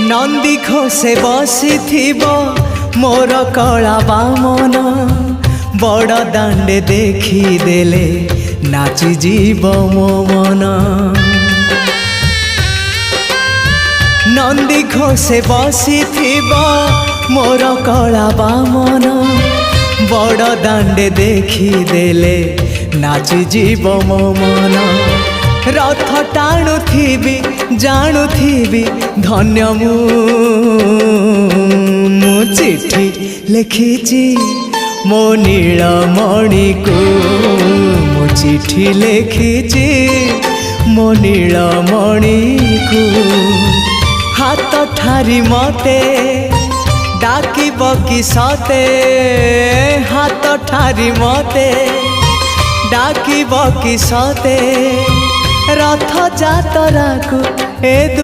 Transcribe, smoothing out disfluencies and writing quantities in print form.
नंदी घोषे बसी मोर कला बामन बड़ दांडे देखी देले नाची जीव मो मन। नंदी घोषे बसी मोर कला बामन बड़ दांडे देखी देले नाची जीव मो मन। रथ टाणुथिबी जाणुथिबी धन्य मु चिट्ठी लिखिची मो नीलमणि को मु चिट्ठी लिखिची मो नीलमणि को। हाथ ठारी मते डाकिब कि सते हाथ ठारी मते डाकिब कि सते रथ जातरा को ए